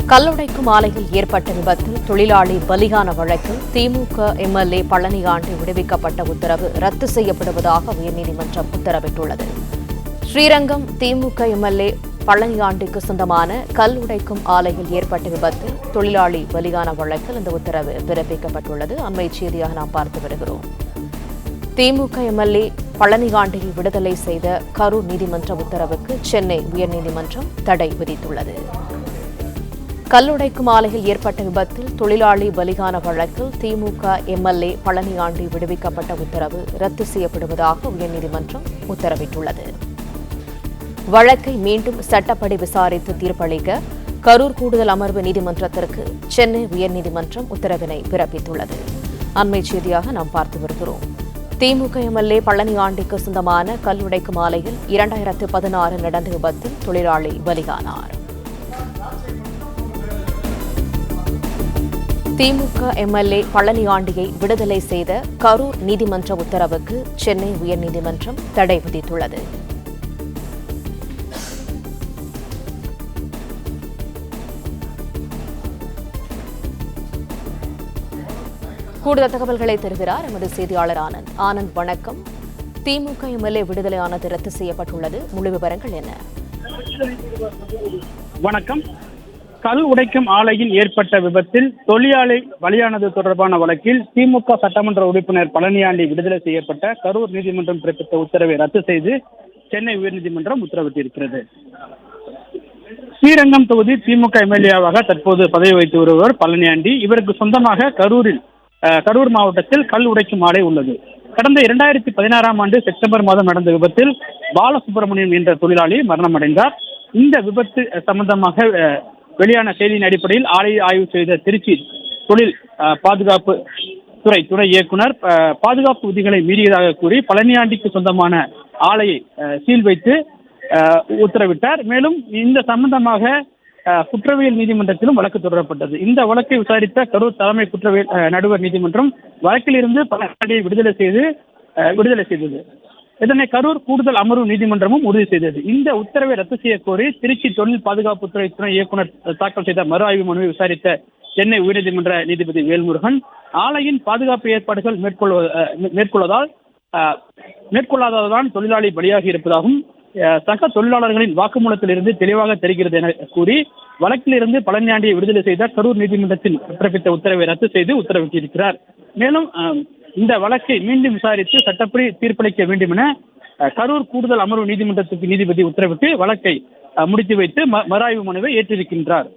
கல்லுடைக்கும் ஆலையில் ஏற்பட்ட விபத்தில் தொழிலாளி பலியான வழக்கில் திமுக எம்எல்ஏ பழனியாண்டி விடுவிக்கப்பட்ட உத்தரவு ரத்து செய்யப்படுவதாக உயர்நீதிமன்றம் உத்தரவிட்டுள்ளது. ஸ்ரீரங்கம் திமுக எம்எல்ஏ பழனியாண்டிக்கு சொந்தமான கல் உடைக்கும் ஆலையில் ஏற்பட்ட விபத்தில் தொழிலாளி பலியான வழக்கில் இந்த உத்தரவு பிறப்பிக்கப்பட்டுள்ளது. அண்மை செய்தியாக நாம் பார்த்து வருகிறோம். திமுக எம்எல்ஏ பழனியாண்டியை விடுதலை செய்த கரூர் நீதிமன்ற உத்தரவுக்கு சென்னை உயர்நீதிமன்றம் தடை விதித்துள்ளது. கல்லுடைக்கும் ஆலையில் ஏற்பட்ட விபத்தில் தொழிலாளி பலியான வழக்கில் திமுக எம்எல்ஏ பழனியாண்டி விடுவிக்கப்பட்ட உத்தரவு ரத்து செய்யப்படுவதாக உயர்நீதிமன்றம் உத்தரவிட்டுள்ளது. வழக்கை மீண்டும் சட்டப்படி விசாரித்து தீர்ப்பளிக்க கரூர் கூடுதல் அமர்வு நீதிமன்றத்திற்கு சென்னை உயர்நீதிமன்றம் உத்தரவினை பிறப்பித்துள்ளது. அண்மை செய்தியாக நாம் பார்த்து வருகிறோம். திமுக எம்எல்ஏ பழனியாண்டிக்கு சொந்தமான கல்லுடைக்கும் ஆலையில் 2016 நடந்த விபத்தில் தொழிலாளி பலியானார். திமுக எம்எல்ஏ பழனியாண்டியை விடுதலை செய்த கரூர் நீதிமன்ற உத்தரவுக்கு சென்னை உயர்நீதிமன்றம் தடை விதித்துள்ளது. கூடுதல் தகவல்களை தருகிறார் எமது செய்தியாளர் ஆனந்த். ஆனந்த், வணக்கம். திமுக எம்எல்ஏ விடுதலையானது ரத்து செய்யப்பட்டுள்ளது. முழு விவரங்கள் என்ன? வணக்கம். கல் உடைக்கும் ஆலையில் ஏற்பட்ட விபத்தில் தொழிலாளி பலியானது தொடர்பான வழக்கில் திமுக சட்டமன்ற உறுப்பினர் பழனியாண்டி விடுதலை செய்யப்பட்ட கரூர் நீதிமன்றம் பிறப்பித்த உத்தரவை ரத்து செய்து சென்னை உயர்நீதிமன்றம் உத்தரவிட்டிருக்கிறது. ஸ்ரீரங்கம் தொகுதி திமுக எம்எல்ஏவாக தற்போது பதவி வகித்து வருபவர் பழனியாண்டி. இவருக்கு சொந்தமாக கரூர் மாவட்டத்தில் கல் உடைக்கும் ஆலை உள்ளது. கடந்த 2016 ஆண்டு செப்டம்பர் மாதம் நடந்த விபத்தில் பாலசுப்ரமணியம் என்ற தொழிலாளி மரணமடைந்தார். இந்த விபத்து சம்பந்தமாக வெளியான செய்தியின் அடிப்படையில் ஆலையை ஆய்வு செய்த திருச்சி தொழில் பாதுகாப்பு துணை இயக்குனர் பாதுகாப்பு விதிகளை மீறியதாக கூறி பழனியாண்டிக்கு சொந்தமான ஆலையை சீல் வைத்து உத்தரவிட்டார். மேலும் இந்த சம்பந்தமாக குற்றவியல் நீதிமன்றத்திலும் வழக்கு தொடரப்பட்டது. இந்த வழக்கை விசாரித்த கரூர் தலைமை குற்றவியல் நடுவர் நீதிமன்றம் வழக்கிலிருந்து பழனியாண்டியை விடுதலை செய்தது. இதனை கரூர் கூடுதல் அமர்வு நீதிமன்றமும் உறுதி செய்தது. இந்த உத்தரவை ரத்து செய்ய கோரி திருச்சி தொழில் பாதுகாப்புத்துறை துணை இயக்குனர் தாக்கல் செய்த மறு ஆய்வு மனுவை விசாரித்த சென்னை உயர்நீதிமன்ற நீதிபதி வேல்முருகன் ஆலையின் பாதுகாப்பு ஏற்பாடுகள் மேற்கொள்ளாததான் தொழிலாளி பலியாகி இருப்பதாகவும் சக தொழிலாளர்களின் வாக்குமூலத்திலிருந்து தெளிவாக தெரிகிறது என கூறி வழக்கிலிருந்து பழனியாண்டியை விடுதலை செய்த கரூர் நீதிமன்றத்தில் பிறப்பித்த உத்தரவை ரத்து செய்து உத்தரவிட்டிருக்கிறார். மேலும் இந்த வழக்கை மீண்டும் விசாரித்து சட்டப்படி தீர்ப்பளிக்க வேண்டும் என கரூர் கூடுதல் அமர்வு நீதிமன்றத்துக்கு நீதிபதி உத்தரவிட்டு வழக்கை முடித்து வைத்து மறு ஆய்வு மனுவை ஏற்றிருக்கின்றார்.